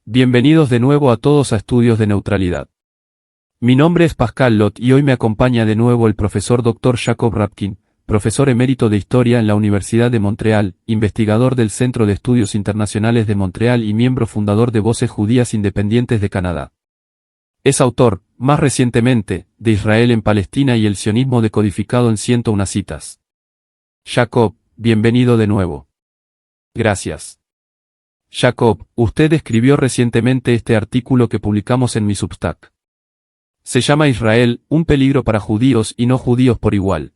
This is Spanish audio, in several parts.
Bienvenidos de nuevo a todos a Estudios de Neutralidad. Mi nombre es Pascal Lot y hoy me acompaña de nuevo el profesor Dr. Jacob Rapkin, profesor emérito de Historia en la Universidad de Montreal, investigador del Centro de Estudios Internacionales de Montreal y miembro fundador de Voces Judías Independientes de Canadá. Es autor, más recientemente, de Israel en Palestina y el sionismo decodificado en 101 citas. Jacob, bienvenido de nuevo. Gracias. Jacob, usted escribió recientemente este artículo que publicamos en mi Substack. Se llama Israel, un peligro para judíos y no judíos por igual.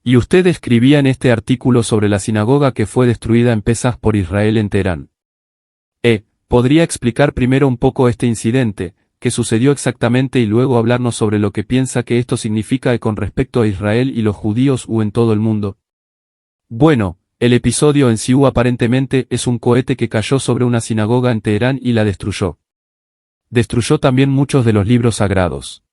Y usted escribía en este artículo sobre la sinagoga que fue destruida en Pesaj por Israel en Teherán. ¿Podría explicar primero un poco este incidente, qué sucedió exactamente y luego hablarnos sobre lo que piensa que esto significa con respecto a Israel y los judíos o en todo el mundo? Bueno, el episodio en sí aparentemente es un cohete que cayó sobre una sinagoga en Teherán y la destruyó. Destruyó también muchos de los libros sagrados.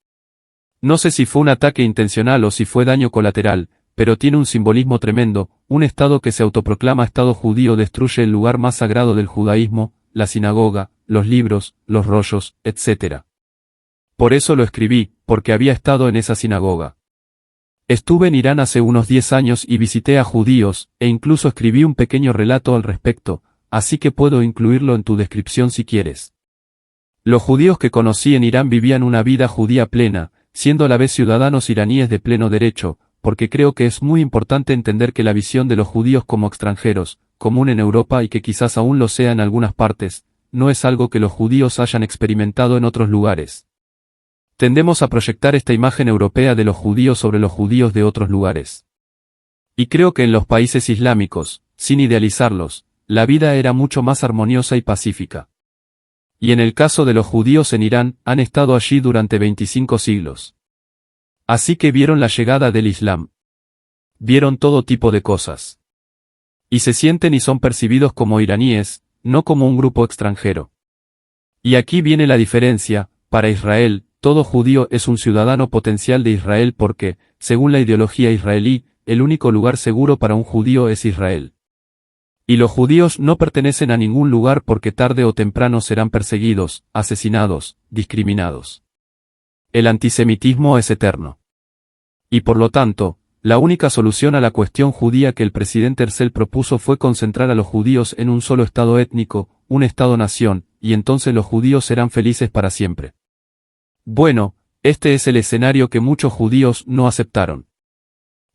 No sé si fue un ataque intencional o si fue daño colateral, pero tiene un simbolismo tremendo. Un Estado que se autoproclama Estado judío destruye el lugar más sagrado del judaísmo, la sinagoga, los libros, los rollos, etc. Por eso lo escribí, porque había estado en esa sinagoga. Estuve en Irán hace unos 10 años y visité a judíos, e incluso escribí un pequeño relato al respecto, así que puedo incluirlo en tu descripción si quieres. Los judíos que conocí en Irán vivían una vida judía plena, siendo a la vez ciudadanos iraníes de pleno derecho, porque creo que es muy importante entender que la visión de los judíos como extranjeros, común en Europa y que quizás aún lo sea en algunas partes, no es algo que los judíos hayan experimentado en otros lugares. Tendemos a proyectar esta imagen europea de los judíos sobre los judíos de otros lugares. Y creo que en los países islámicos, sin idealizarlos, la vida era mucho más armoniosa y pacífica. Y en el caso de los judíos en Irán, han estado allí durante 25 siglos. Así que vieron la llegada del Islam. Vieron todo tipo de cosas. Y se sienten y son percibidos como iraníes, no como un grupo extranjero. Y aquí viene la diferencia. Para Israel, todo judío es un ciudadano potencial de Israel porque, según la ideología israelí, el único lugar seguro para un judío es Israel. Y los judíos no pertenecen a ningún lugar porque tarde o temprano serán perseguidos, asesinados, discriminados. El antisemitismo es eterno. Y por lo tanto, la única solución a la cuestión judía que el presidente Herzl propuso fue concentrar a los judíos en un solo estado étnico, un estado-nación, y entonces los judíos serán felices para siempre. Bueno, este es el escenario que muchos judíos no aceptaron.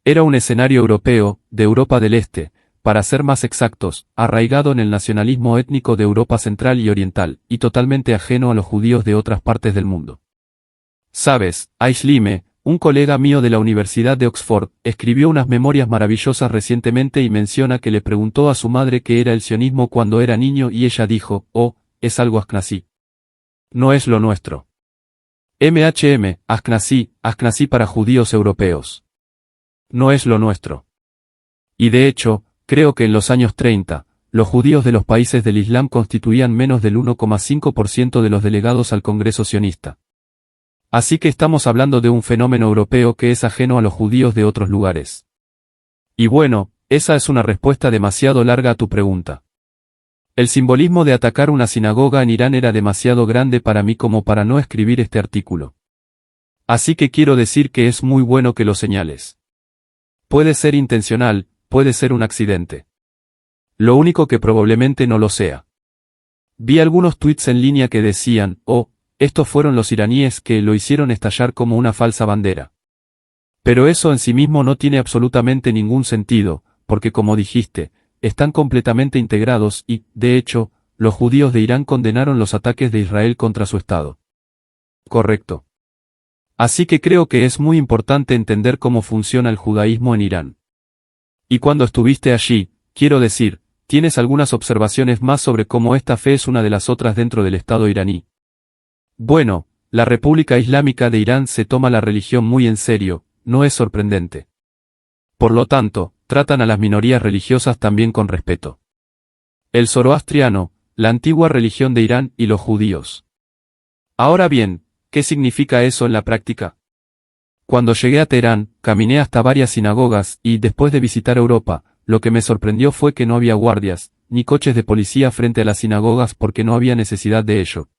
Era un escenario europeo, de Europa del Este, para ser más exactos, arraigado en el nacionalismo étnico de Europa Central y Oriental, y totalmente ajeno a los judíos de otras partes del mundo. Sabes, Aishlime, un colega mío de la Universidad de Oxford, escribió unas memorias maravillosas recientemente y menciona que le preguntó a su madre qué era el sionismo cuando era niño y ella dijo, es algo askenazí. No es lo nuestro. Askenazí para judíos europeos. No es lo nuestro. Y de hecho, creo que en los años 30, los judíos de los países del Islam constituían menos del 1,5% de los delegados al Congreso sionista. Así que estamos hablando de un fenómeno europeo que es ajeno a los judíos de otros lugares. Y bueno, esa es una respuesta demasiado larga a tu pregunta. El simbolismo de atacar una sinagoga en Irán era demasiado grande para mí como para no escribir este artículo. Así que quiero decir que es muy bueno que lo señales. Puede ser intencional, puede ser un accidente. Lo único que probablemente no lo sea. Vi algunos tweets en línea que decían, estos fueron los iraníes que lo hicieron estallar como una falsa bandera. Pero eso en sí mismo no tiene absolutamente ningún sentido, porque como dijiste, están completamente integrados y, de hecho, los judíos de Irán condenaron los ataques de Israel contra su Estado. Correcto. Así que creo que es muy importante entender cómo funciona el judaísmo en Irán. Y cuando estuviste allí, quiero decir, ¿tienes algunas observaciones más sobre cómo esta fe es una de las otras dentro del Estado iraní? Bueno, la República Islámica de Irán se toma la religión muy en serio, no es sorprendente. Por lo tanto, tratan a las minorías religiosas también con respeto. El zoroastriano, la antigua religión de Irán y los judíos. Ahora bien, ¿qué significa eso en la práctica? Cuando llegué a Teherán, caminé hasta varias sinagogas y, después de visitar Europa, lo que me sorprendió fue que no había guardias, ni coches de policía frente a las sinagogas porque no había necesidad de ello.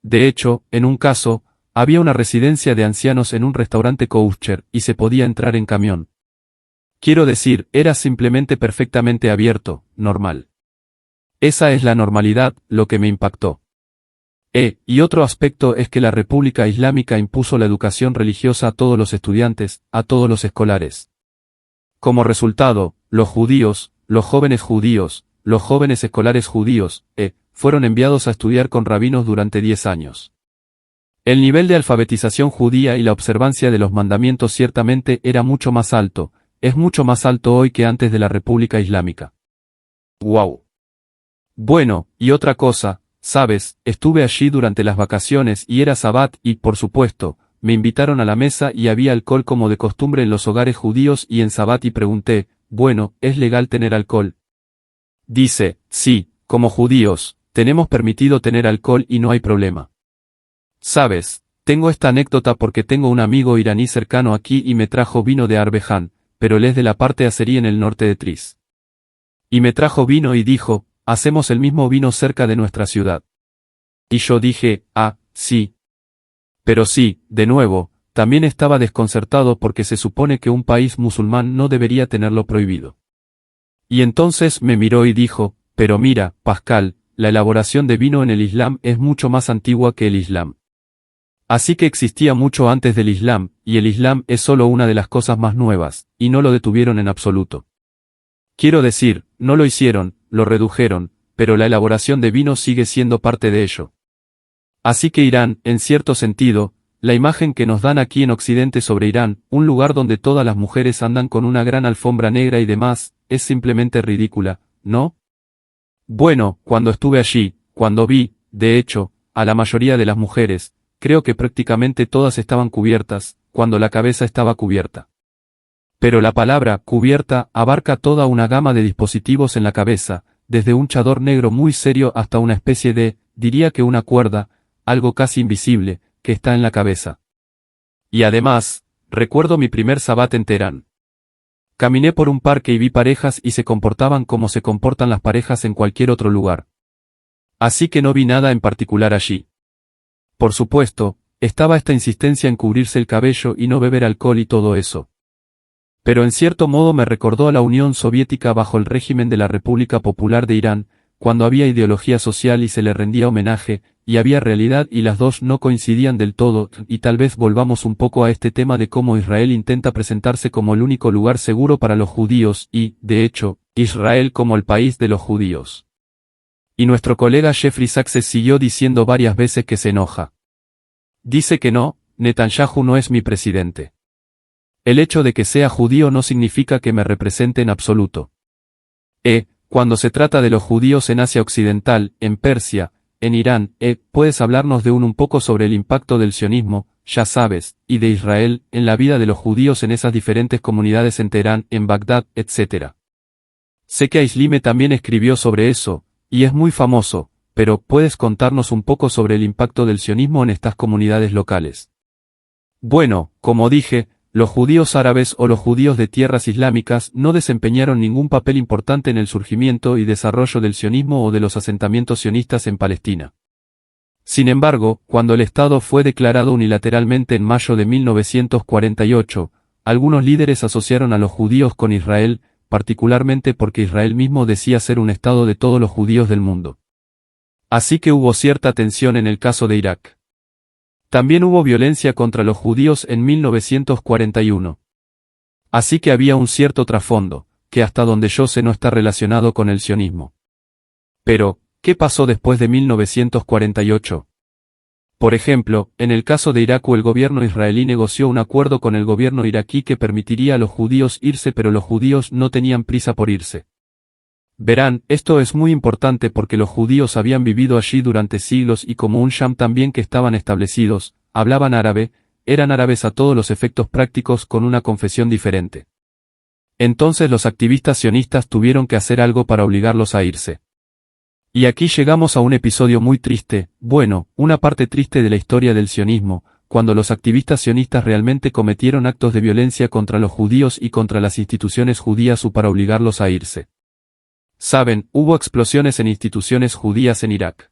De hecho, en un caso, había una residencia de ancianos en un restaurante kosher y se podía entrar en camión. Quiero decir, era simplemente perfectamente abierto, normal. Esa es la normalidad, lo que me impactó. Y otro aspecto es que la República Islámica impuso la educación religiosa a todos los estudiantes, a todos los escolares. Como resultado, los judíos, los jóvenes escolares judíos, fueron enviados a estudiar con rabinos durante 10 años. El nivel de alfabetización judía y la observancia de los mandamientos ciertamente era mucho más alto, es mucho más alto hoy que antes de la República Islámica. ¡Wow! Bueno, y otra cosa, sabes, estuve allí durante las vacaciones y era Sabbat y, por supuesto, me invitaron a la mesa y había alcohol como de costumbre en los hogares judíos y en Sabbat y pregunté, bueno, ¿es legal tener alcohol? Dice, sí, como judíos, tenemos permitido tener alcohol y no hay problema. Sabes, tengo esta anécdota porque tengo un amigo iraní cercano aquí y me trajo vino de Arbejan, pero él es de la parte azerí en el norte de Tris. Y me trajo vino y dijo, hacemos el mismo vino cerca de nuestra ciudad. Y yo dije, sí. Pero sí, de nuevo, también estaba desconcertado porque se supone que un país musulmán no debería tenerlo prohibido. Y entonces me miró y dijo, pero mira, Pascal, la elaboración de vino en el Islam es mucho más antigua que el Islam. Así que existía mucho antes del Islam, y el Islam es solo una de las cosas más nuevas, y no lo detuvieron en absoluto. Quiero decir, no lo hicieron, lo redujeron, pero la elaboración de vino sigue siendo parte de ello. Así que Irán, en cierto sentido, la imagen que nos dan aquí en Occidente sobre Irán, un lugar donde todas las mujeres andan con una gran alfombra negra y demás, es simplemente ridícula, ¿no? Bueno, cuando estuve allí, cuando vi, de hecho, a la mayoría de las mujeres, creo que prácticamente todas estaban cubiertas, cuando la cabeza estaba cubierta. Pero la palabra cubierta abarca toda una gama de dispositivos en la cabeza, desde un chador negro muy serio hasta una especie de, diría que una cuerda, algo casi invisible, que está en la cabeza. Y además, recuerdo mi primer Sabbat en Teherán. Caminé por un parque y vi parejas y se comportaban como se comportan las parejas en cualquier otro lugar. Así que no vi nada en particular allí. Por supuesto, estaba esta insistencia en cubrirse el cabello y no beber alcohol y todo eso. Pero en cierto modo me recordó a la Unión Soviética bajo el régimen de la República Popular de Irán, cuando había ideología social y se le rendía homenaje, y había realidad y las dos no coincidían del todo, y tal vez volvamos un poco a este tema de cómo Israel intenta presentarse como el único lugar seguro para los judíos y, de hecho, Israel como el país de los judíos. Y nuestro colega Jeffrey Sachs siguió diciendo varias veces que se enoja. Dice que no, Netanyahu no es mi presidente. El hecho de que sea judío no significa que me represente en absoluto. Cuando se trata de los judíos en Asia Occidental, en Persia, en Irán, puedes hablarnos de un poco sobre el impacto del sionismo, ya sabes, y de Israel, en la vida de los judíos en esas diferentes comunidades en Teherán, en Bagdad, etc. Sé que Aislime también escribió sobre eso, y es muy famoso, pero ¿puedes contarnos un poco sobre el impacto del sionismo en estas comunidades locales? Bueno, como dije, los judíos árabes o los judíos de tierras islámicas no desempeñaron ningún papel importante en el surgimiento y desarrollo del sionismo o de los asentamientos sionistas en Palestina. Sin embargo, cuando el Estado fue declarado unilateralmente en mayo de 1948, algunos líderes asociaron a los judíos con Israel, particularmente porque Israel mismo decía ser un Estado de todos los judíos del mundo. Así que hubo cierta tensión en el caso de Irak. También hubo violencia contra los judíos en 1941. Así que había un cierto trasfondo, que hasta donde yo sé no está relacionado con el sionismo. Pero, ¿qué pasó después de 1948? Por ejemplo, en el caso de Irak el gobierno israelí negoció un acuerdo con el gobierno iraquí que permitiría a los judíos irse, pero los judíos no tenían prisa por irse. Verán, esto es muy importante porque los judíos habían vivido allí durante siglos y como un Sham también que estaban establecidos, hablaban árabe, eran árabes a todos los efectos prácticos con una confesión diferente. Entonces los activistas sionistas tuvieron que hacer algo para obligarlos a irse. Y aquí llegamos a un episodio muy triste, bueno, una parte triste de la historia del sionismo, cuando los activistas sionistas realmente cometieron actos de violencia contra los judíos y contra las instituciones judías para obligarlos a irse. Saben, hubo explosiones en instituciones judías en Irak.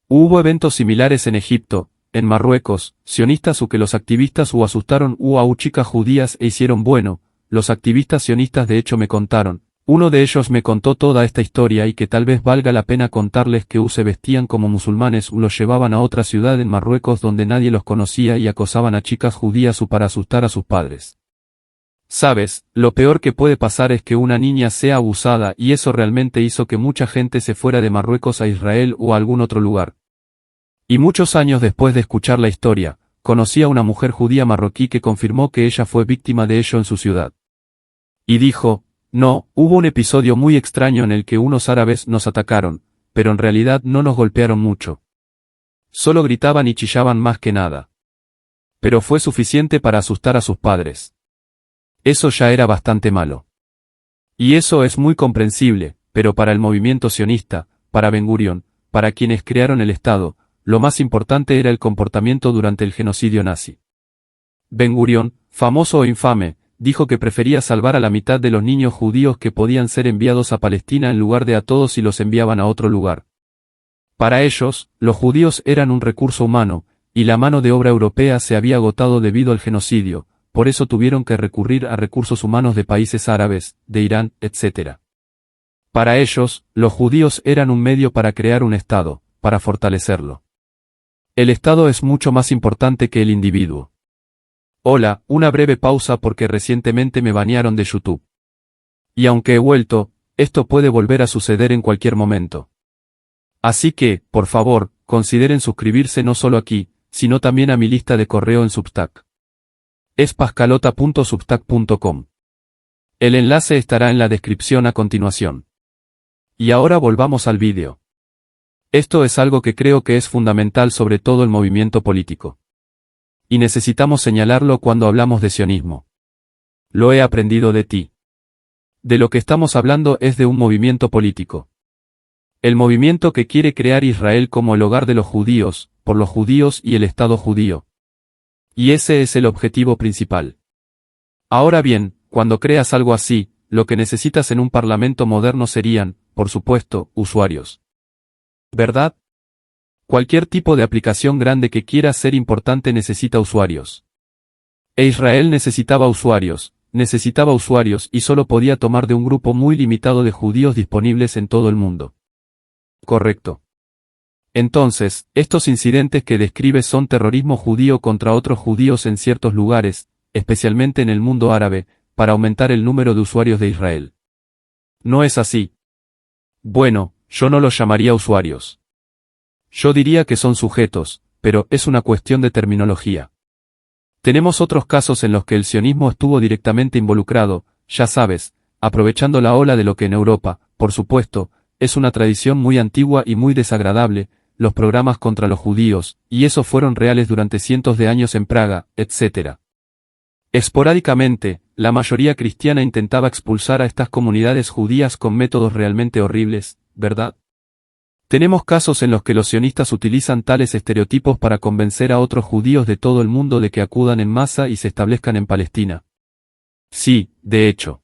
Hubo eventos similares en Egipto, en Marruecos, sionistas que los activistas asustaron a chicas judías e hicieron bueno, los activistas sionistas de hecho me contaron. Uno de ellos me contó toda esta historia y que tal vez valga la pena contarles que se vestían como musulmanes los llevaban a otra ciudad en Marruecos donde nadie los conocía y acosaban a chicas judías para asustar a sus padres. Sabes, lo peor que puede pasar es que una niña sea abusada y eso realmente hizo que mucha gente se fuera de Marruecos a Israel o a algún otro lugar. Y muchos años después de escuchar la historia, conocí a una mujer judía marroquí que confirmó que ella fue víctima de ello en su ciudad. Y dijo, no, hubo un episodio muy extraño en el que unos árabes nos atacaron, pero en realidad no nos golpearon mucho. Solo gritaban y chillaban más que nada. Pero fue suficiente para asustar a sus padres. Eso ya era bastante malo. Y eso es muy comprensible, pero para el movimiento sionista, para Ben Gurión, para quienes crearon el Estado, lo más importante era el comportamiento durante el genocidio nazi. Ben Gurión, famoso o infame, dijo que prefería salvar a la mitad de los niños judíos que podían ser enviados a Palestina en lugar de a todos si los enviaban a otro lugar. Para ellos, los judíos eran un recurso humano, y la mano de obra europea se había agotado debido al genocidio, por eso tuvieron que recurrir a recursos humanos de países árabes, de Irán, etc. Para ellos, los judíos eran un medio para crear un Estado, para fortalecerlo. El Estado es mucho más importante que el individuo. Hola, una breve pausa porque recientemente me banearon de YouTube. Y aunque he vuelto, esto puede volver a suceder en cualquier momento. Así que, por favor, consideren suscribirse no solo aquí, sino también a mi lista de correo en Substack. Es pascalota.substack.com. El enlace estará en la descripción a continuación. Y ahora volvamos al vídeo. Esto es algo que creo que es fundamental sobre todo el movimiento político. Y necesitamos señalarlo cuando hablamos de sionismo. Lo he aprendido de ti. De lo que estamos hablando es de un movimiento político. El movimiento que quiere crear Israel como el hogar de los judíos, por los judíos y el Estado judío. Y ese es el objetivo principal. Ahora bien, cuando creas algo así, lo que necesitas en un parlamento moderno serían, por supuesto, usuarios. ¿Verdad? Cualquier tipo de aplicación grande que quiera ser importante necesita usuarios. E Israel necesitaba usuarios y solo podía tomar de un grupo muy limitado de judíos disponibles en todo el mundo. Correcto. Entonces, estos incidentes que describe son terrorismo judío contra otros judíos en ciertos lugares, especialmente en el mundo árabe, para aumentar el número de usuarios de Israel. ¿No es así? Bueno, yo no los llamaría usuarios. Yo diría que son sujetos, pero es una cuestión de terminología. Tenemos otros casos en los que el sionismo estuvo directamente involucrado, ya sabes, aprovechando la ola de lo que en Europa, por supuesto, es una tradición muy antigua y muy desagradable, los programas contra los judíos, y esos fueron reales durante cientos de años en Praga, etc. Esporádicamente, la mayoría cristiana intentaba expulsar a estas comunidades judías con métodos realmente horribles, ¿verdad? Tenemos casos en los que los sionistas utilizan tales estereotipos para convencer a otros judíos de todo el mundo de que acudan en masa y se establezcan en Palestina. Sí, de hecho.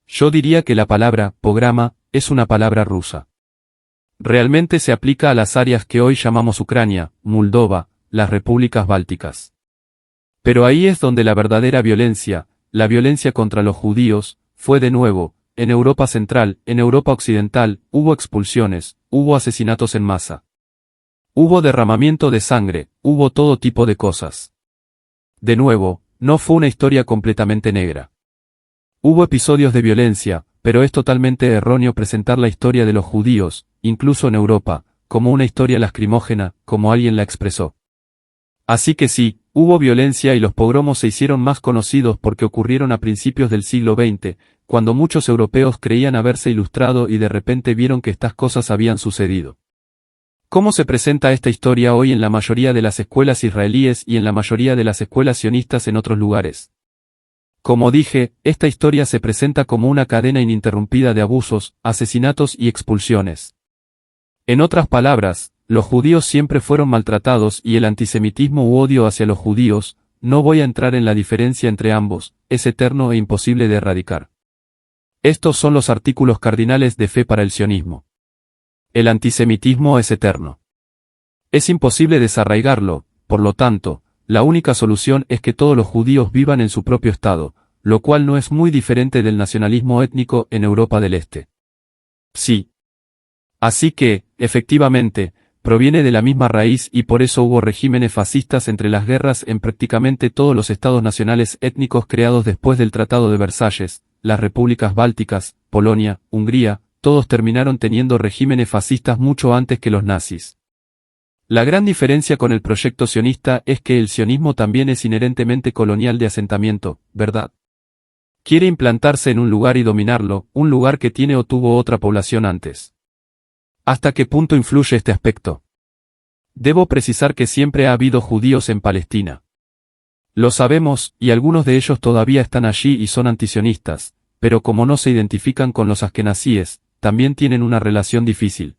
Yo diría que la palabra pograma es una palabra rusa. Realmente se aplica a las áreas que hoy llamamos Ucrania, Moldova, las repúblicas bálticas. Pero ahí es donde la verdadera violencia, la violencia contra los judíos, fue de nuevo, en Europa Central, en Europa Occidental, hubo expulsiones, hubo asesinatos en masa. Hubo derramamiento de sangre, hubo todo tipo de cosas. De nuevo, no fue una historia completamente negra. Hubo episodios de violencia, pero es totalmente erróneo presentar la historia de los judíos, incluso en Europa, como una historia lacrimógena, como alguien la expresó. Así que sí, hubo violencia y los pogromos se hicieron más conocidos porque ocurrieron a principios del siglo XX, cuando muchos europeos creían haberse ilustrado y de repente vieron que estas cosas habían sucedido. ¿Cómo se presenta esta historia hoy en la mayoría de las escuelas israelíes y en la mayoría de las escuelas sionistas en otros lugares? Como dije, esta historia se presenta como una cadena ininterrumpida de abusos, asesinatos y expulsiones. En otras palabras, los judíos siempre fueron maltratados y el antisemitismo u odio hacia los judíos, no voy a entrar en la diferencia entre ambos, es eterno e imposible de erradicar. Estos son los artículos cardinales de fe para el sionismo. El antisemitismo es eterno. Es imposible desarraigarlo, por lo tanto, la única solución es que todos los judíos vivan en su propio estado, lo cual no es muy diferente del nacionalismo étnico en Europa del Este. Sí. Así que, efectivamente, proviene de la misma raíz y por eso hubo regímenes fascistas entre las guerras en prácticamente todos los estados nacionales étnicos creados después del Tratado de Versalles, las repúblicas bálticas, Polonia, Hungría, todos terminaron teniendo regímenes fascistas mucho antes que los nazis. La gran diferencia con el proyecto sionista es que el sionismo también es inherentemente colonial de asentamiento, ¿verdad? Quiere implantarse en un lugar y dominarlo, un lugar que tiene o tuvo otra población antes. ¿Hasta qué punto influye este aspecto? Debo precisar que siempre ha habido judíos en Palestina. Lo sabemos, y algunos de ellos todavía están allí y son antisionistas, pero como no se identifican con los askenazíes, también tienen una relación difícil.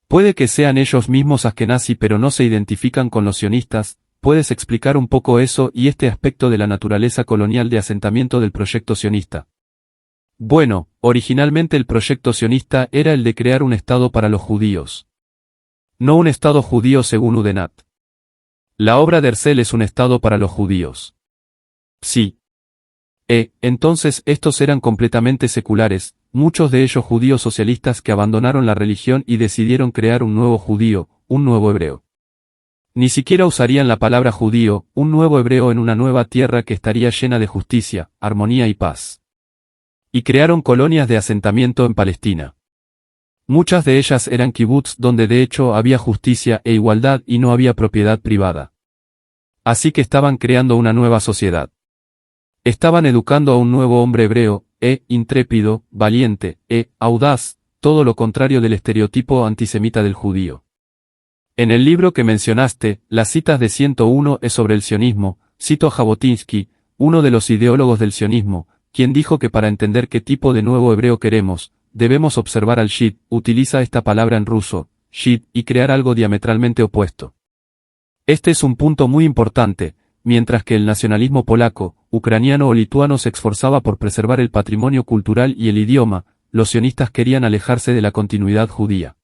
Puede que sean ellos mismos askenazí pero no se identifican con los sionistas. ¿Puedes explicar un poco eso y este aspecto de la naturaleza colonial de asentamiento del proyecto sionista? Bueno, originalmente el proyecto sionista era el de crear un estado para los judíos. No un estado judío según Udenat. La obra de Herzl es un estado para los judíos. Sí. Entonces estos eran completamente seculares, muchos de ellos judíos socialistas que abandonaron la religión y decidieron crear un nuevo judío, un nuevo hebreo. Ni siquiera usarían la palabra judío, un nuevo hebreo en una nueva tierra que estaría llena de justicia, armonía y paz. Y crearon colonias de asentamiento en Palestina. Muchas de ellas eran kibutz donde de hecho había justicia e igualdad y no había propiedad privada. Así que estaban creando una nueva sociedad. Estaban educando a un nuevo hombre hebreo, intrépido, valiente, audaz, todo lo contrario del estereotipo antisemita del judío. En el libro que mencionaste, las citas de 101 es sobre el sionismo, cito a Jabotinsky, uno de los ideólogos del sionismo, quien dijo que para entender qué tipo de nuevo hebreo queremos, debemos observar al Shid, utiliza esta palabra en ruso, Shid, y crear algo diametralmente opuesto. Este es un punto muy importante, mientras que el nacionalismo polaco, ucraniano o lituano se esforzaba por preservar el patrimonio cultural y el idioma, los sionistas querían alejarse de la continuidad judía.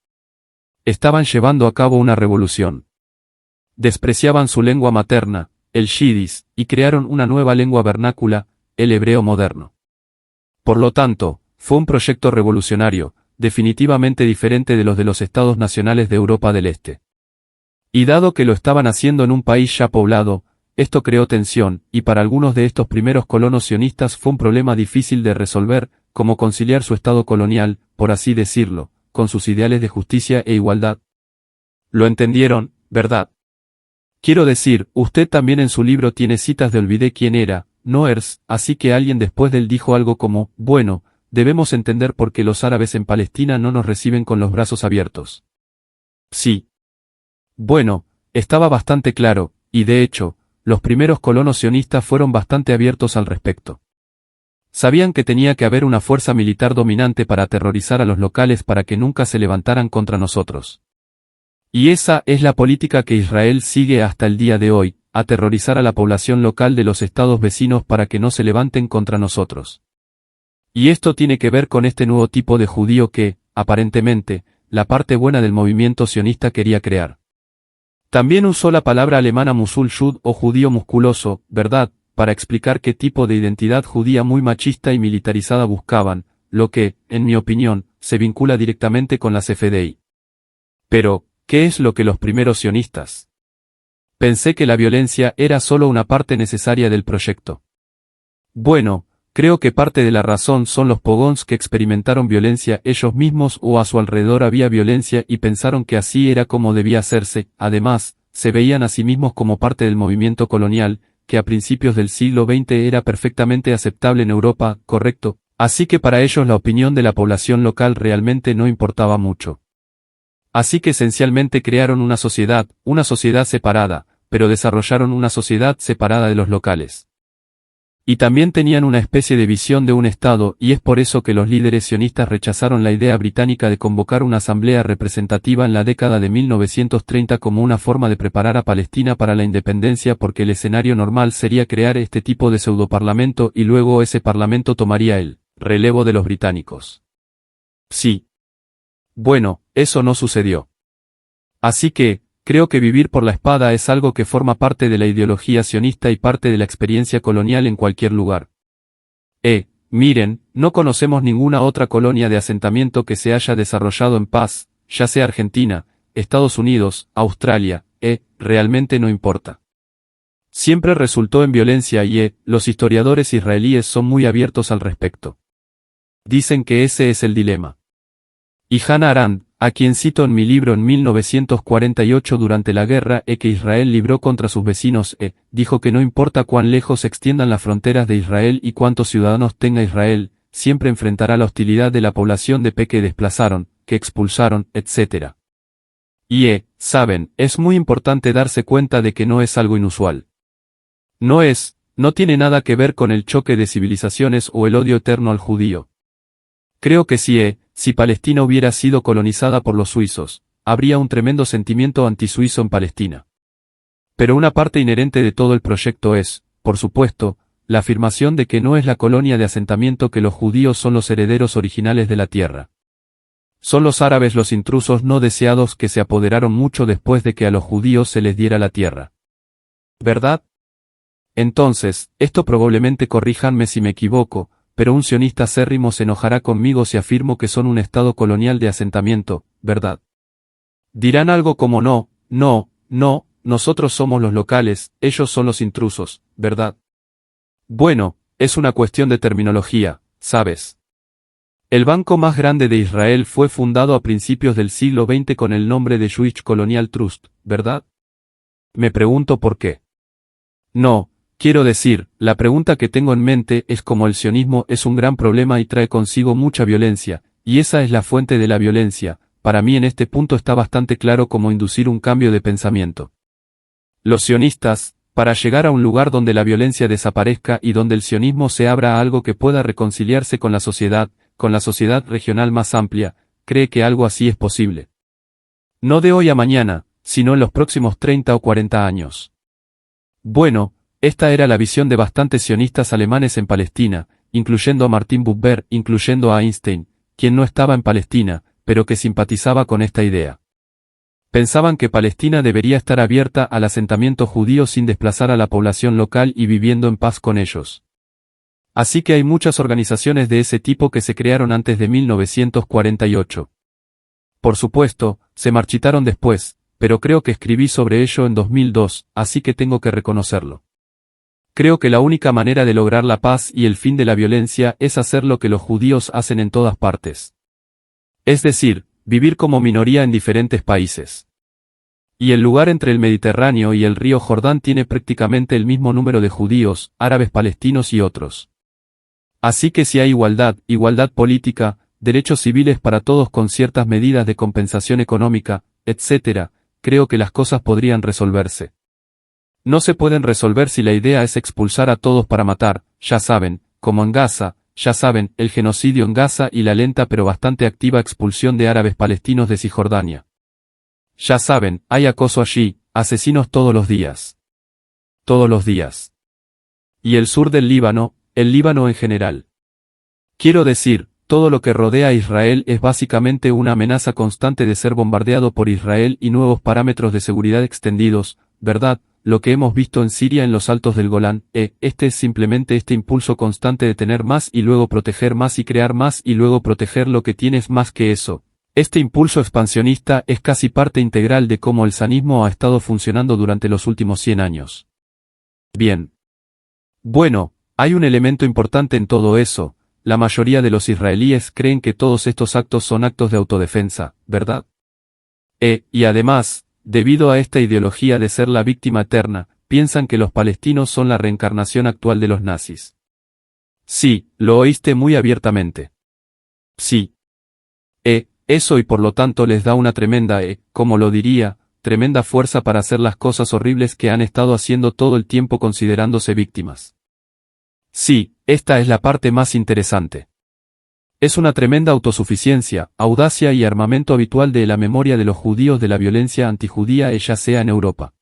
Estaban llevando a cabo una revolución. Despreciaban su lengua materna, el yidis, y crearon una nueva lengua vernácula, el hebreo moderno. Por lo tanto, fue un proyecto revolucionario, definitivamente diferente de los de los estados nacionales de Europa del Este. Y dado que lo estaban haciendo en un país ya poblado, esto creó tensión, y para algunos de estos primeros colonos sionistas fue un problema difícil de resolver, como conciliar su estado colonial, por así decirlo, con sus ideales de justicia e igualdad. ¿Lo entendieron, verdad? Quiero decir, usted también en su libro tiene citas de olvidé quién era, no Herzl, así que alguien después de él dijo algo como, bueno, debemos entender por qué los árabes en Palestina no nos reciben con los brazos abiertos. Sí. Bueno, estaba bastante claro, y de hecho, los primeros colonos sionistas fueron bastante abiertos al respecto. Sabían que tenía que haber una fuerza militar dominante para aterrorizar a los locales para que nunca se levantaran contra nosotros. Y esa es la política que Israel sigue hasta el día de hoy, aterrorizar a la población local de los estados vecinos para que no se levanten contra nosotros. Y esto tiene que ver con este nuevo tipo de judío que, aparentemente, la parte buena del movimiento sionista quería crear. También usó la palabra alemana Musul Jud o judío musculoso, ¿verdad?, para explicar qué tipo de identidad judía muy machista y militarizada buscaban, lo que, en mi opinión, se vincula directamente con las FDI. Pero, ¿qué es lo que los primeros sionistas? Pensé que la violencia era solo una parte necesaria del proyecto. Bueno, creo que parte de la razón son los pogons que experimentaron violencia ellos mismos o a su alrededor había violencia y pensaron que así era como debía hacerse, además, se veían a sí mismos como parte del movimiento colonial, que a principios del siglo XX era perfectamente aceptable en Europa, correcto, así que para ellos la opinión de la población local realmente no importaba mucho. Así que esencialmente crearon una sociedad separada, pero desarrollaron una sociedad separada de los locales. Y también tenían una especie de visión de un Estado y es por eso que los líderes sionistas rechazaron la idea británica de convocar una asamblea representativa en la década de 1930 como una forma de preparar a Palestina para la independencia porque el escenario normal sería crear este tipo de pseudoparlamento y luego ese parlamento tomaría el relevo de los británicos. Sí. Bueno, eso no sucedió. Así que, creo que vivir por la espada es algo que forma parte de la ideología sionista y parte de la experiencia colonial en cualquier lugar. Miren, no conocemos ninguna otra colonia de asentamiento que se haya desarrollado en paz, ya sea Argentina, Estados Unidos, Australia, realmente no importa. Siempre resultó en violencia y los historiadores israelíes son muy abiertos al respecto. Dicen que ese es el dilema. Y Hannah Arendt, a quien cito en mi libro en 1948 durante la guerra que Israel libró contra sus vecinos, dijo que no importa cuán lejos se extiendan las fronteras de Israel y cuántos ciudadanos tenga Israel, siempre enfrentará la hostilidad de la población de que desplazaron, que expulsaron, etc. Y saben, es muy importante darse cuenta de que no es algo inusual. No tiene nada que ver con el choque de civilizaciones o el odio eterno al judío. Creo que si Palestina hubiera sido colonizada por los suizos, habría un tremendo sentimiento antisuizo en Palestina. Pero una parte inherente de todo el proyecto es, por supuesto, la afirmación de que no es la colonia de asentamiento que los judíos son los herederos originales de la tierra. Son los árabes los intrusos no deseados que se apoderaron mucho después de que a los judíos se les diera la tierra. ¿Verdad? Entonces, esto probablemente corríjanme si me equivoco, pero un sionista acérrimo se enojará conmigo si afirmo que son un estado colonial de asentamiento, ¿verdad? Dirán algo como no, nosotros somos los locales, ellos son los intrusos, ¿verdad? Bueno, es una cuestión de terminología, ¿sabes? El banco más grande de Israel fue fundado a principios del siglo XX con el nombre de Jewish Colonial Trust, ¿verdad? Me pregunto por qué. No. Quiero decir, la pregunta que tengo en mente es cómo el sionismo es un gran problema y trae consigo mucha violencia, y esa es la fuente de la violencia. Para mí en este punto está bastante claro cómo inducir un cambio de pensamiento. Los sionistas, para llegar a un lugar donde la violencia desaparezca y donde el sionismo se abra a algo que pueda reconciliarse con la sociedad regional más amplia, cree que algo así es posible. No de hoy a mañana, sino en los próximos 30 o 40 años. Bueno, esta era la visión de bastantes sionistas alemanes en Palestina, incluyendo a Martin Buber, incluyendo a Einstein, quien no estaba en Palestina, pero que simpatizaba con esta idea. Pensaban que Palestina debería estar abierta al asentamiento judío sin desplazar a la población local y viviendo en paz con ellos. Así que hay muchas organizaciones de ese tipo que se crearon antes de 1948. Por supuesto, se marchitaron después, pero creo que escribí sobre ello en 2002, así que tengo que reconocerlo. Creo que la única manera de lograr la paz y el fin de la violencia es hacer lo que los judíos hacen en todas partes. Es decir, vivir como minoría en diferentes países. Y el lugar entre el Mediterráneo y el río Jordán tiene prácticamente el mismo número de judíos, árabes palestinos y otros. Así que si hay igualdad política, derechos civiles para todos con ciertas medidas de compensación económica, etc., creo que las cosas podrían resolverse. No se pueden resolver si la idea es expulsar a todos para matar, ya saben, como en Gaza, ya saben, el genocidio en Gaza y la lenta pero bastante activa expulsión de árabes palestinos de Cisjordania. Ya saben, hay acoso allí, asesinos todos los días. Todos los días. Y el sur del Líbano, el Líbano en general. Quiero decir, todo lo que rodea a Israel es básicamente una amenaza constante de ser bombardeado por Israel y nuevos parámetros de seguridad extendidos, ¿verdad? Lo que hemos visto en Siria en los altos del Golán, este es simplemente este impulso constante de tener más y luego proteger más y crear más y luego proteger lo que tienes más que eso. Este impulso expansionista es casi parte integral de cómo el sionismo ha estado funcionando durante los últimos 100 años. Bien. Bueno, hay un elemento importante en todo eso. La mayoría de los israelíes creen que todos estos actos son actos de autodefensa, ¿verdad? Y además, debido a esta ideología de ser la víctima eterna, piensan que los palestinos son la reencarnación actual de los nazis. Sí, lo oíste muy abiertamente. Sí. Eso y por lo tanto les da una tremenda, como lo diría, tremenda fuerza para hacer las cosas horribles que han estado haciendo todo el tiempo considerándose víctimas. Sí, esta es la parte más interesante. Es una tremenda autosuficiencia, audacia y armamento habitual de la memoria de los judíos de la violencia antijudía ya sea en Europa.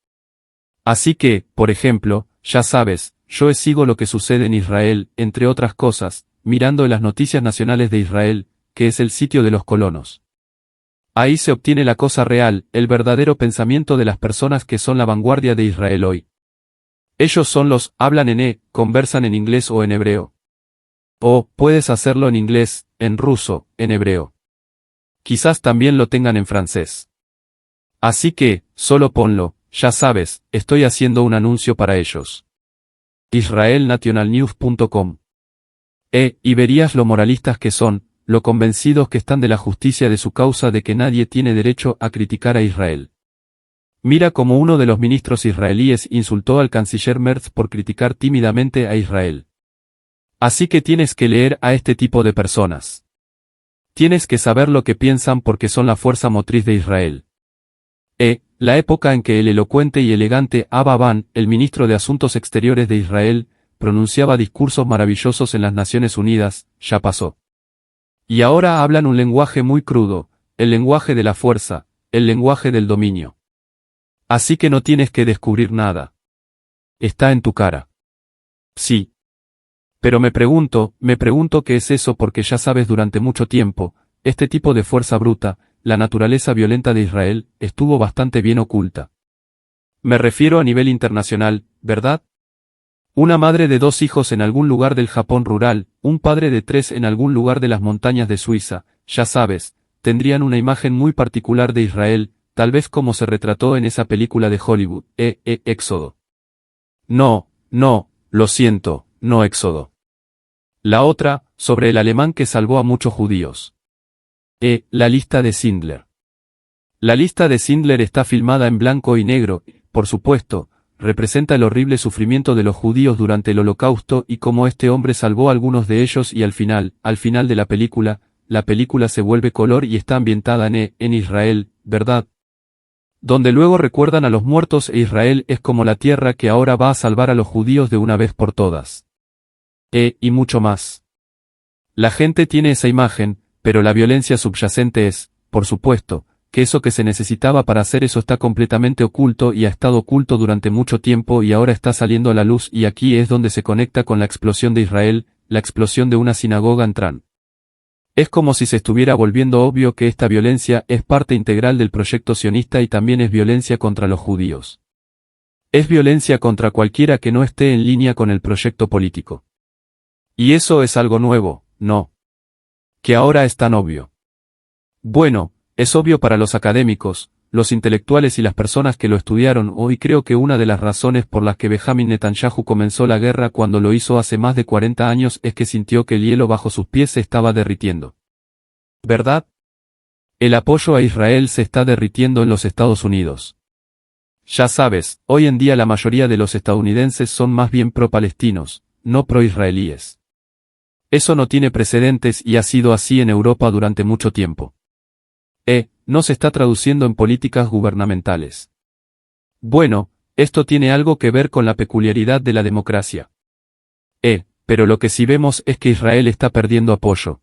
Así que, por ejemplo, ya sabes, yo sigo lo que sucede en Israel, entre otras cosas, mirando en las noticias nacionales de Israel, que es el sitio de los colonos. Ahí se obtiene la cosa real, el verdadero pensamiento de las personas que son la vanguardia de Israel hoy. Ellos son los, hablan conversan en inglés o en hebreo. O, puedes hacerlo en inglés, en ruso, en hebreo. Quizás también lo tengan en francés. Así que, solo ponlo, ya sabes, estoy haciendo un anuncio para ellos. israelnationalnews.com. Y verías lo moralistas que son, lo convencidos que están de la justicia de su causa de que nadie tiene derecho a criticar a Israel. Mira cómo uno de los ministros israelíes insultó al canciller Merz por criticar tímidamente a Israel. Así que tienes que leer a este tipo de personas. Tienes que saber lo que piensan porque son la fuerza motriz de Israel. La época en que el elocuente y elegante Abba Van, el ministro de Asuntos Exteriores de Israel, pronunciaba discursos maravillosos en las Naciones Unidas, ya pasó. Y ahora hablan un lenguaje muy crudo, el lenguaje de la fuerza, el lenguaje del dominio. Así que no tienes que descubrir nada. Está en tu cara. Sí. Pero me pregunto qué es eso porque ya sabes durante mucho tiempo, este tipo de fuerza bruta, la naturaleza violenta de Israel, estuvo bastante bien oculta. Me refiero a nivel internacional, ¿verdad? Una madre de 2 hijos en algún lugar del Japón rural, un padre de 3 en algún lugar de las montañas de Suiza, ya sabes, tendrían una imagen muy particular de Israel, tal vez como se retrató en esa película de Hollywood, Éxodo. No, lo siento, no Éxodo. La otra, sobre el alemán que salvó a muchos judíos. La lista de Schindler. La lista de Schindler está filmada en blanco y negro, por supuesto, representa el horrible sufrimiento de los judíos durante el Holocausto y cómo este hombre salvó a algunos de ellos y al final de la película se vuelve color y está ambientada en Israel, ¿verdad? Donde luego recuerdan a los muertos e Israel es como la tierra que ahora va a salvar a los judíos de una vez por todas. Y mucho más. La gente tiene esa imagen, pero la violencia subyacente es, por supuesto, que eso que se necesitaba para hacer eso está completamente oculto y ha estado oculto durante mucho tiempo y ahora está saliendo a la luz y aquí es donde se conecta con la explosión de Israel, la explosión de una sinagoga en Trán. Es como si se estuviera volviendo obvio que esta violencia es parte integral del proyecto sionista y también es violencia contra los judíos. Es violencia contra cualquiera que no esté en línea con el proyecto político. Y eso es algo nuevo, ¿no? Que ahora es tan obvio. Bueno, es obvio para los académicos, los intelectuales y las personas que lo estudiaron hoy creo que una de las razones por las que Benjamin Netanyahu comenzó la guerra cuando lo hizo hace más de 40 años es que sintió que el hielo bajo sus pies se estaba derritiendo. ¿Verdad? El apoyo a Israel se está derritiendo en los Estados Unidos. Ya sabes, hoy en día la mayoría de los estadounidenses son más bien pro-palestinos, no pro-israelíes. Eso no tiene precedentes y ha sido así en Europa durante mucho tiempo. No se está traduciendo en políticas gubernamentales. Bueno, esto tiene algo que ver con la peculiaridad de la democracia. Pero lo que sí vemos es que Israel está perdiendo apoyo.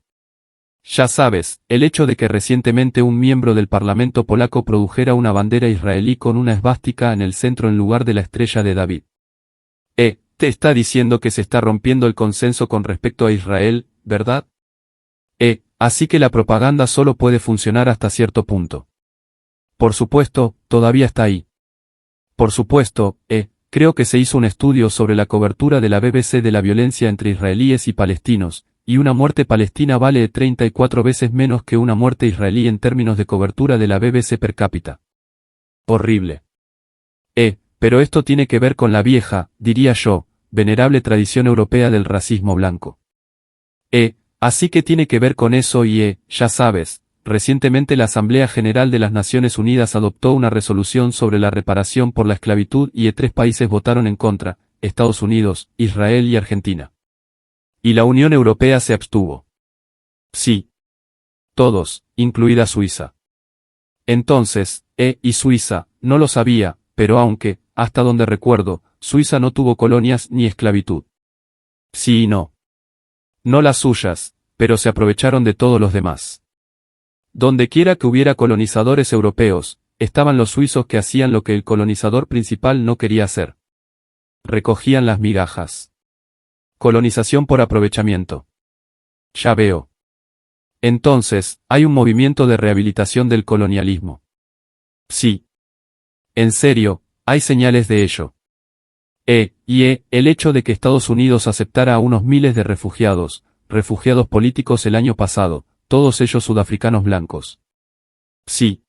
Ya sabes, el hecho de que recientemente un miembro del Parlamento polaco produjera una bandera israelí con una esvástica en el centro en lugar de la estrella de David. Te está diciendo que se está rompiendo el consenso con respecto a Israel, ¿verdad? Así que la propaganda solo puede funcionar hasta cierto punto. Por supuesto, todavía está ahí. Por supuesto, creo que se hizo un estudio sobre la cobertura de la BBC de la violencia entre israelíes y palestinos, y una muerte palestina vale 34 veces menos que una muerte israelí en términos de cobertura de la BBC per cápita. Horrible. Pero esto tiene que ver con la vieja, diría yo, venerable tradición europea del racismo blanco. Así que tiene que ver con eso y, ya sabes, recientemente la Asamblea General de las Naciones Unidas adoptó una resolución sobre la reparación por la esclavitud y 3 países votaron en contra, Estados Unidos, Israel y Argentina. Y la Unión Europea se abstuvo. Sí. Todos, incluida Suiza. Entonces, y Suiza, no lo sabía, pero aunque, hasta donde recuerdo, Suiza no tuvo colonias ni esclavitud. Sí y no. No las suyas, pero se aprovecharon de todos los demás. Donde quiera que hubiera colonizadores europeos, estaban los suizos que hacían lo que el colonizador principal no quería hacer. Recogían las migajas. Colonización por aprovechamiento. Ya veo. Entonces, hay un movimiento de rehabilitación del colonialismo. Sí. En serio, hay señales de ello. El hecho de que Estados Unidos aceptara a unos miles de refugiados políticos el año pasado, todos ellos sudafricanos blancos. Sí.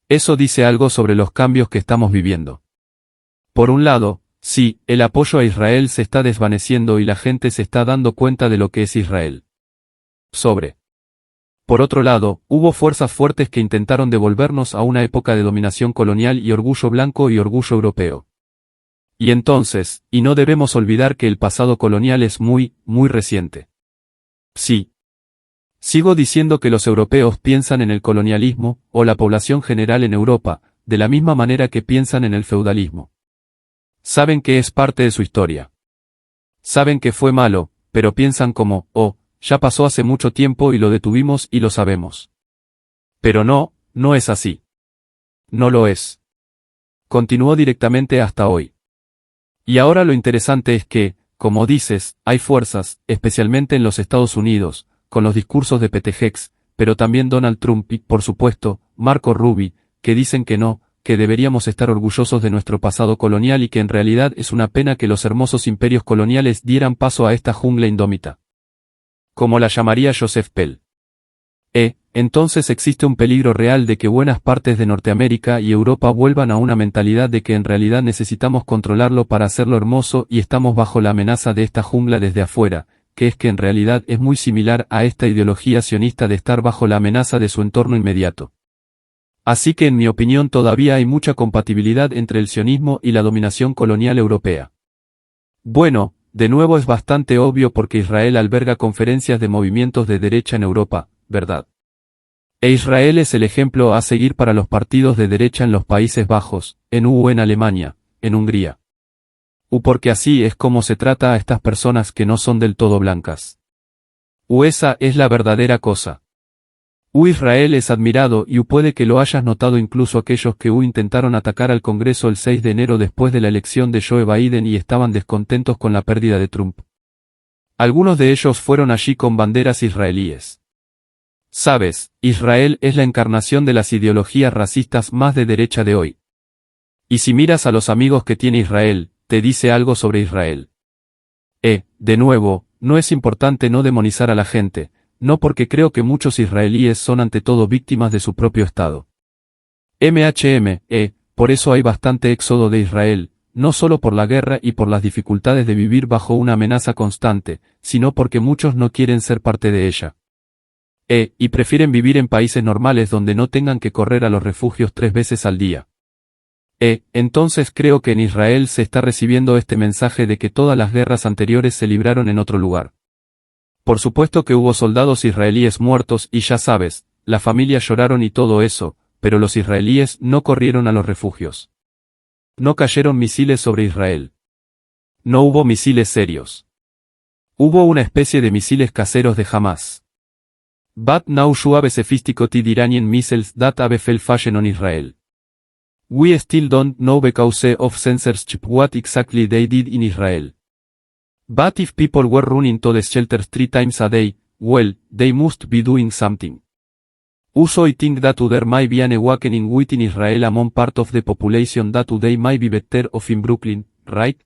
Eso dice algo sobre los cambios que estamos viviendo. Por un lado, sí, el apoyo a Israel se está desvaneciendo y la gente se está dando cuenta de lo que es Israel. Por otro lado, hubo fuerzas fuertes que intentaron devolvernos a una época de dominación colonial y orgullo blanco y orgullo europeo. Y entonces, y no debemos olvidar que el pasado colonial es muy reciente. Sí. Sigo diciendo que los europeos piensan en el colonialismo, o la población general en Europa, de la misma manera que piensan en el feudalismo. Saben que es parte de su historia. Saben que fue malo, pero piensan como, ya pasó hace mucho tiempo y lo detuvimos y lo sabemos. Pero no es así. No lo es. Continuó directamente hasta hoy. Y ahora lo interesante es que, como dices, hay fuerzas, especialmente en los Estados Unidos, con los discursos de Petejex, pero también Donald Trump y, por supuesto, Marco Rubio, que dicen que no, que deberíamos estar orgullosos de nuestro pasado colonial y que en realidad es una pena que los hermosos imperios coloniales dieran paso a esta jungla indómita. Como la llamaría Joseph Pell. Entonces existe un peligro real de que buenas partes de Norteamérica y Europa vuelvan a una mentalidad de que en realidad necesitamos controlarlo para hacerlo hermoso y estamos bajo la amenaza de esta jungla desde afuera, que es que en realidad es muy similar a esta ideología sionista de estar bajo la amenaza de su entorno inmediato. Así que en mi opinión todavía hay mucha compatibilidad entre el sionismo y la dominación colonial europea. Bueno, de nuevo es bastante obvio porque Israel alberga conferencias de movimientos de derecha en Europa, ¿verdad? Israel es el ejemplo a seguir para los partidos de derecha en los Países Bajos, en Alemania, en Hungría. Porque así es como se trata a estas personas que no son del todo blancas. Esa es la verdadera cosa. Israel es admirado y puede que lo hayas notado incluso aquellos que intentaron atacar al Congreso el 6 de enero después de la elección de Joe Biden y estaban descontentos con la pérdida de Trump. Algunos de ellos fueron allí con banderas israelíes. Sabes, Israel es la encarnación de las ideologías racistas más de derecha de hoy. Y si miras a los amigos que tiene Israel, te dice algo sobre Israel. De nuevo, no es importante no demonizar a la gente, no porque creo que muchos israelíes son ante todo víctimas de su propio Estado. Por eso hay bastante éxodo de Israel, no solo por la guerra y por las dificultades de vivir bajo una amenaza constante, sino porque muchos no quieren ser parte de ella. Y prefieren vivir en países normales donde no tengan que correr a los refugios 3 veces al día. Entonces creo que en Israel se está recibiendo este mensaje de que todas las guerras anteriores se libraron en otro lugar. Por supuesto que hubo soldados israelíes muertos y ya sabes, la familia lloraron y todo eso, pero los israelíes no corrieron a los refugios. No cayeron misiles sobre Israel. No hubo misiles serios. Hubo una especie de misiles caseros de Hamas. But now you have sophisticated Iranian missiles that have fell fashion on Israel. We still don't know because of censorship what exactly they did in Israel. But if people were running to the shelters 3 times a day, well, they must be doing something. Also I think that there might be an awakening within Israel among part of the population that they might be better off in Brooklyn, right?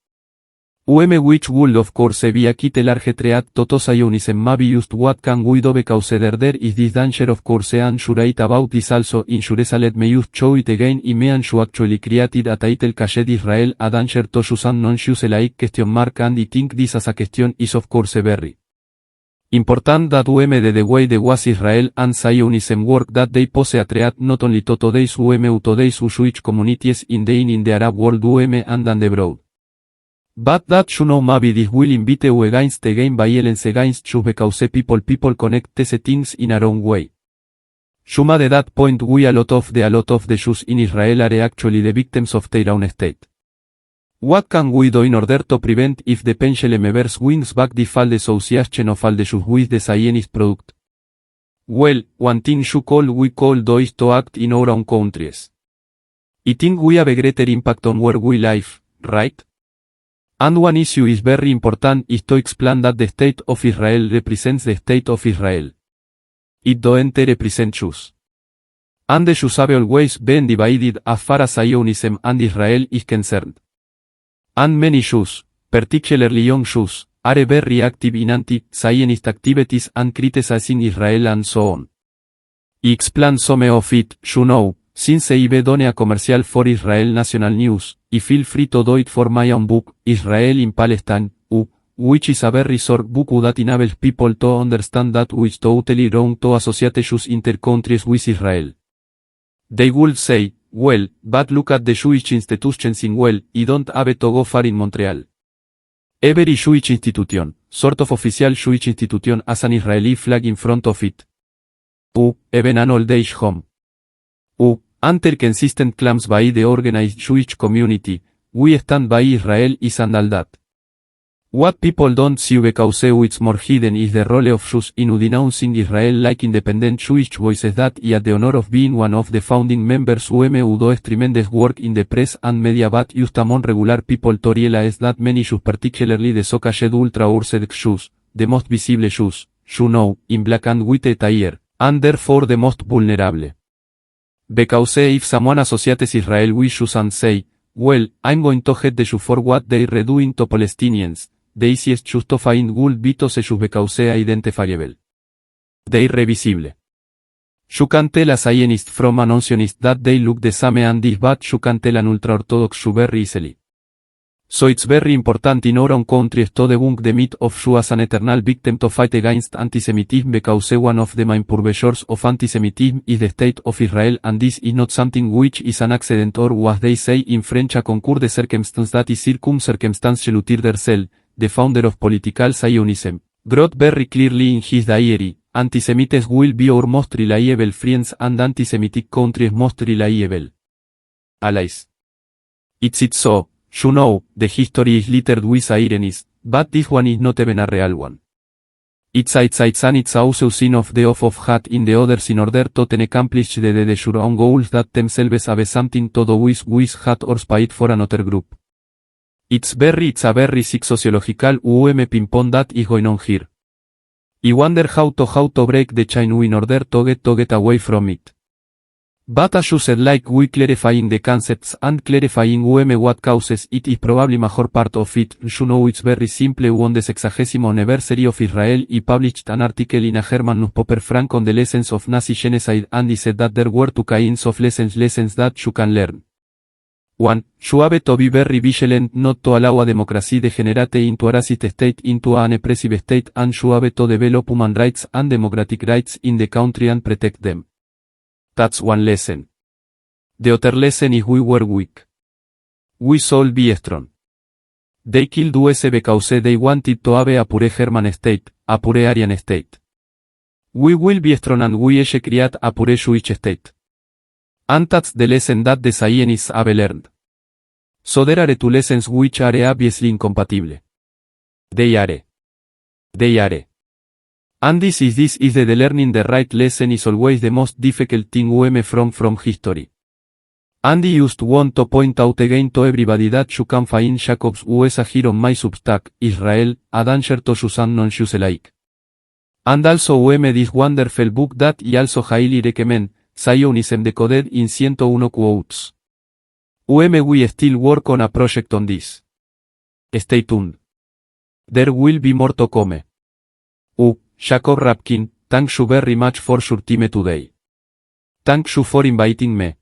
Which would of course be a key large threat to society maybe just what can we do because there is this danger of course and sure about this also insurance let me just show it again I mean you actually created a title called Israel a danger to use and non-use like question mark and I think this as a question is of course very important that the way the was Israel and Zionism work that they pose a threat not only to today's today's Jewish communities in the Arab world and abroad. But that you know maybe this will invite you against the game violence against you because people connect these things in a wrong way. You made that point we a lot of the Jews in Israel are actually the victims of their own state. What can we do in order to prevent if the pendulum ever swings back the fall the association of all the Jews with the Zionist product? Well, one thing we call do is to act in our own countries. I think we have a greater impact on where we live, right? And one issue is very important is to explain that the State of Israel represents the State of Israel. It don't represent Jews. And the Jews have always been divided as far as Zionism and Israel is concerned. And many Jews, particularly young Jews, are very active in anti-Zionist activities and criticizing Israel and so on. I explain some of it, you know, since I've done a commercial for Israel National News, I feel free to do it for my own book, Israel in Palestine, which is a very short book that enables people to understand that it's totally wrong to associate Jews inter-countries with Israel. They would say, well, but look at the Jewish institutions in well, I don't have to go far in Montreal. Every Jewish institution, sort of official Jewish institution has an Israeli flag in front of it. Even an old age home. Until consistent claims by the organized Jewish community, we stand by Israel is and all that. What people don't see because it's more hidden is the role of Jews in denouncing Israel like independent Jewish voices that I had the honor of being one of the founding members who does tremendous work in the press and media but used among regular people to realize that many Jews particularly the so-called ultra-Orthodox Jews, the most visible Jews, you know, in black and white attire, and therefore the most vulnerable. Because if someone associates Israel with Jews and say, well, I'm going to hate the Jews for what they're doing to Palestinians, the easiest choice to find would be to say Jews because identifiable. They're visible. You can tell a Zionist from a non-Zionist that they look the same and this but you can tell an ultra-Orthodox Jew very easily. So it's very important in our own country to debunk the myth of Jews as an eternal victim to fight against antisemitism because one of the main purveyors of antisemitism is the State of Israel and this is not something which is an accident or what they say in French a concours de circumstances that is circumstantial derselves, the founder of political Zionism, wrote very clearly in his diary, antisemites will be our most reliable friends and antisemitic countries most reliable allies. It's so. You know, the history is littered with ironies, but this one is not even a real one. It's and it's also sign of the off of hat in the others in order to accomplish the your own goals that themselves have something to do with hat or spite for another group. It's a very sick sociological ping-pong that is going on here. I wonder how to break the chain in order to get away from it. But as you said like we clarifying the concepts and clarifying what causes it is probably major part of it, you know it's very simple on the 60th anniversary of Israel I published an article in a German newspaper frank on the lessons of Nazi genocide and I said that there were two kinds of lessons that you can learn. 1. You have to be very vigilant not to allow a democracy degenerate into a racist state into an oppressive state and you have to develop human rights and democratic rights in the country and protect them. That's one lesson. The other lesson is we were weak. We should be strong. They killed us because they wanted to have a pure German state, a pure Aryan state. We will be strong and we should create a pure Jewish state. And that's the lesson that the Zionists have learned. So there are two lessons which are obviously incompatible. They are. And this is the learning the right lesson is always the most difficult thing from history. And I just want to point out again to everybody that you can find Jacobs as a hero on my Substack, Israel, a danger to Jews and non-Jews alike. And also this wonderful book that I also highly recommend, Zionism Decoded in 101 quotes. We still work on a project on this. Stay tuned. There will be more to come. Jacob Rapkin, thank you very much for your time today. Thank you for inviting me.